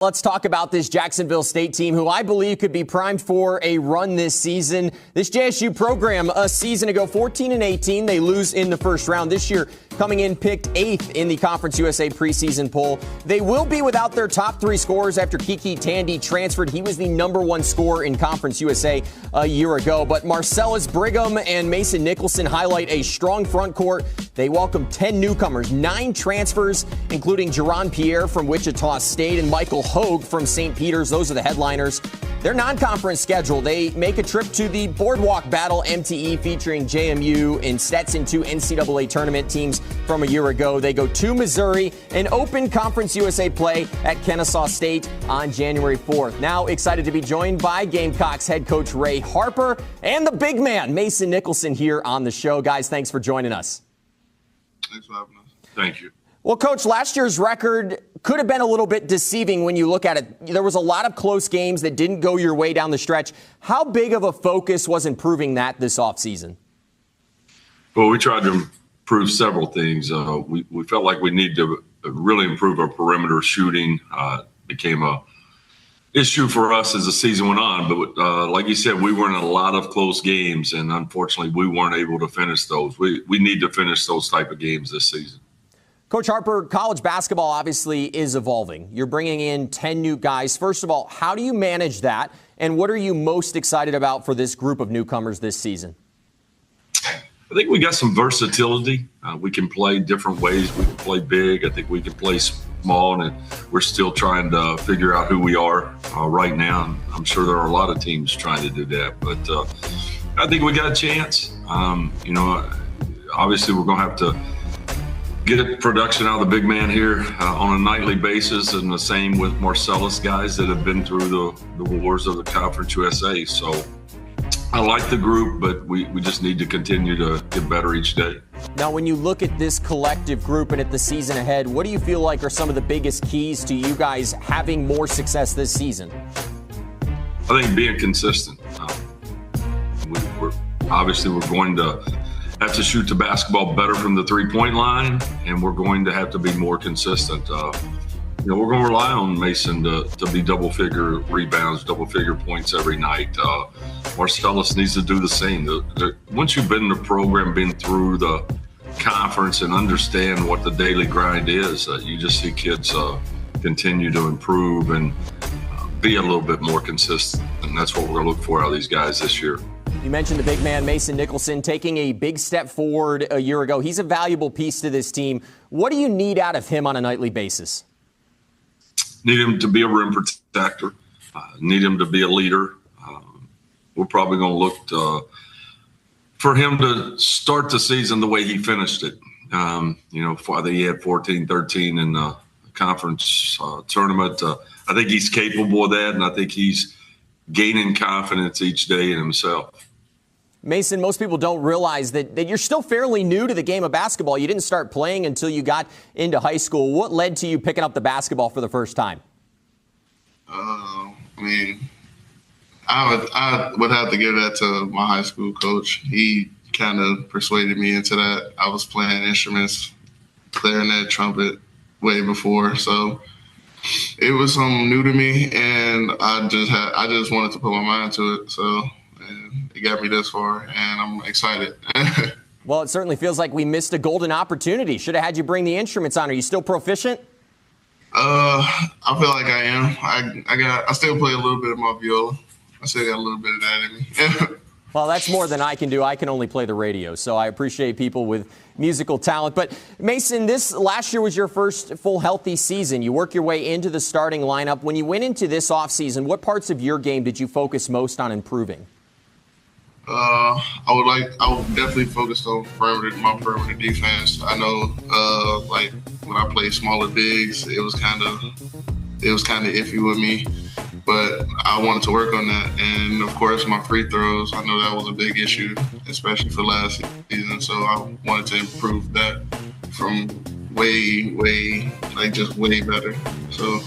Let's talk about this Jacksonville State team, who I believe could be primed for a run this season. This JSU program a season ago, 14-18. They lose in the first round. This year, coming in picked 8th in the Conference USA preseason poll. They will be without their top 3 scorers after Kiki Tandy transferred. He was the #1 scorer in Conference USA a year ago. But Marcellus Brigham and Mason Nicholson highlight a strong front court. They welcome 10 newcomers, 9 transfers, including Jerron Pierre from Wichita State and Michael Hogue from St. Peter's. Those are the headliners. Their non-conference schedule, they make a trip to the Boardwalk Battle MTE featuring JMU and Stetson, 2 NCAA tournament teams from a year ago. They go to Missouri and open Conference USA play at Kennesaw State on January 4th. Now excited to be joined by Gamecocks head coach Ray Harper and the big man, Mason Nicholson, here on the show. Guys, thanks for joining us. Thanks for having us. Thank you. Well, Coach, last year's record could have been a little bit deceiving when you look at it. There was a lot of close games that didn't go your way down the stretch. How big of a focus was improving that this offseason? Well, we tried to improve several things. We felt like we need to really improve our perimeter shooting. Became a issue for us as the season went on. But like you said, we were in a lot of close games, and unfortunately, we weren't able to finish those. We need to finish those type of games this season. Coach Harper, college basketball obviously is evolving. You're bringing in 10 new guys. First of all, how do you manage that? And what are you most excited about for this group of newcomers this season? I think we got some versatility. We can play different ways. We can play big. I think we can play small, and we're still trying to figure out who we are right now. I'm sure there are a lot of teams trying to do that, but I think we got a chance. Obviously we're going to have to get production out of the big man here on a nightly basis, and the same with Marcellus, guys that have been through the wars of the Conference USA. So I like the group, but we just need to continue to get better each day. Now, when you look at this collective group and at the season ahead, what do you feel like are some of the biggest keys to you guys having more success this season? I think being consistent. We're going to have to shoot the basketball better from the three-point line, and we're going to have to be more consistent. We're going to rely on Mason to be double-figure rebounds, double-figure points every night. Marcellus needs to do the same. Once you've been in the program, been through the conference, and understand what the daily grind is, you just see kids continue to improve and be a little bit more consistent. And that's what we're going to look for out of these guys this year. You mentioned the big man, Mason Nicholson, taking a big step forward a year ago. He's a valuable piece to this team. What do you need out of him on a nightly basis? Need him to be a rim protector. Need him to be a leader. We're probably going to look for him to start the season the way he finished it. He had 14-13 in the conference tournament. I think he's capable of that, and I think he's gaining confidence each day in himself. Mason, most people don't realize that you're still fairly new to the game of basketball. You didn't start playing until you got into high school. What led to you picking up the basketball for the first time? I would have to give that to my high school coach. He kind of persuaded me into that. I was playing instruments, clarinet, trumpet way before, so it was something new to me, and I just wanted to put my mind to it. So it got me this far, and I'm excited. Well, it certainly feels like we missed a golden opportunity. Should have had you bring the instruments on. Are you still proficient? I feel like I am. I still play a little bit of my viola. I still got a little bit of that in me. Well, that's more than I can do. I can only play the radio, so I appreciate people with musical talent. But, Mason, this last year was your first full healthy season. You work your way into the starting lineup. When you went into this offseason, what parts of your game did you focus most on improving? I would definitely focus on my perimeter defense. I know, when I played smaller bigs, it was kind of iffy with me, but I wanted to work on that. And of course, my free throws, I know that was a big issue, especially for last season. So I wanted to improve that from way better. So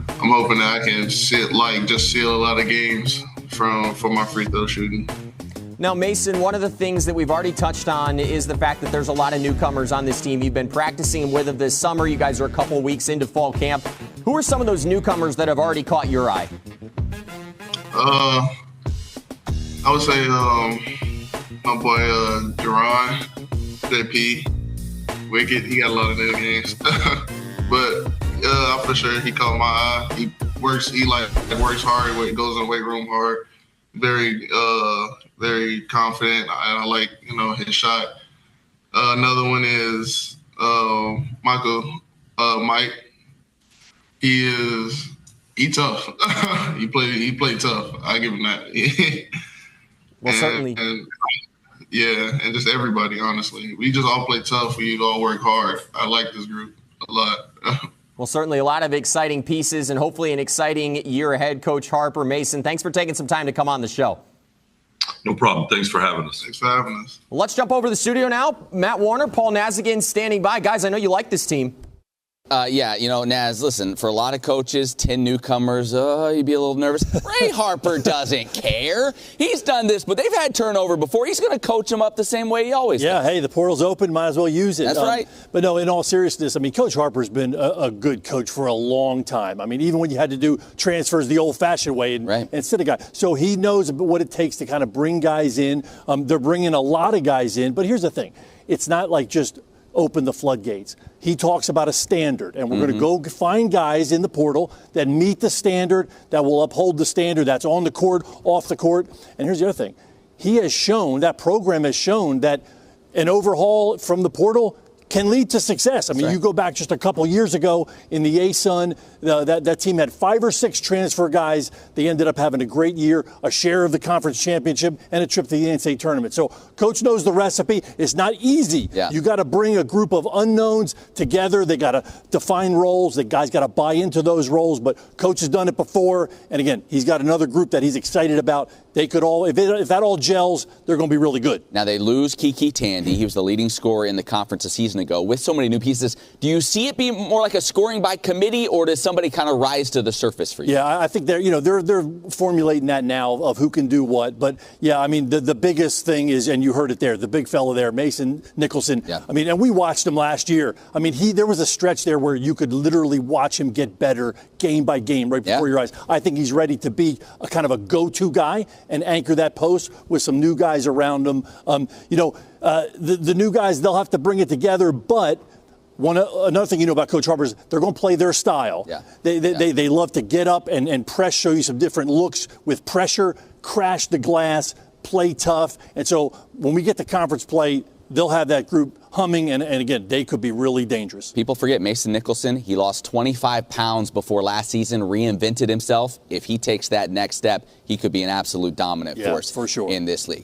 I'm hoping that I can seal a lot of games from my free throw shooting. Now, Mason, one of the things that we've already touched on is the fact that there's a lot of newcomers on this team. You've been practicing with them this summer. You guys are a couple weeks into fall camp. Who are some of those newcomers that have already caught your eye? I would say my boy Jerron, JP, Wicked. He got a lot of new games, but for sure he caught my eye. He works hard. Goes in the weight room hard. Very confident. I like his shot. Another one is Mike. He tough. he played tough. I give him that. Well, certainly. And just everybody, honestly. We just all play tough. We all work hard. I like this group a lot. Well, certainly a lot of exciting pieces and hopefully an exciting year ahead. Coach Harper, Mason, thanks for taking some time to come on the show. No problem. Thanks for having us. Thanks for having us. Well, let's jump over to the studio now. Matt Warner, Paul Nazigan standing by. Guys, I know you like this team. Naz, listen, for a lot of coaches, 10 newcomers, you'd be a little nervous. Ray Harper doesn't care. He's done this, but they've had turnover before. He's going to coach them up the same way he always does. Hey, the portal's open. Might as well use it. That's right. But no, in all seriousness, I mean, Coach Harper's been a good coach for a long time. I mean, even when you had to do transfers the old-fashioned way instead of guys. So he knows what it takes to kind of bring guys in. They're bringing a lot of guys in. But here's the thing. It's not like just open the floodgates. He talks about a standard, and we're going to go find guys in the portal that meet the standard, that will uphold the standard, that's on the court, off the court. And here's the other thing. That program has shown that an overhaul from the portal can lead to success. I mean, you go back just a couple years ago in the ASUN, that team had 5 or 6 transfer guys. They ended up having a great year, a share of the conference championship, and a trip to the NCAA tournament. So Coach knows the recipe. It's not easy. Yeah. You got to bring a group of unknowns together. They got to define roles. The guys got to buy into those roles. But Coach has done it before. And again, he's got another group that he's excited about. They could all, if that all gels, they're going to be really good. Now they lose Kiki Tandy. He was the leading scorer in the conference a season ago. With so many new pieces, do you see it being more like a scoring by committee, or does somebody kind of rise to the surface for you? Yeah, I think they're formulating that now of who can do what. But yeah, I mean the biggest thing is, and you heard it there, the big fella there, Mason Nicholson. Yeah. I mean, and we watched him last year. I mean, there was a stretch there where you could literally watch him get better game by game right before your eyes. I think he's ready to be a kind of a go-to guy and anchor that post with some new guys around him. The new guys, they'll have to bring it together, but another thing you know about Coach Harper is they're going to play their style. Yeah. They love to get up and press, show you some different looks with pressure, crash the glass, play tough. And so when we get to conference play, they'll have that group humming, and again, they could be really dangerous. People forget Mason Nicholson. He lost 25 pounds before last season, reinvented himself. If he takes that next step, he could be an absolute dominant force for sure in this league.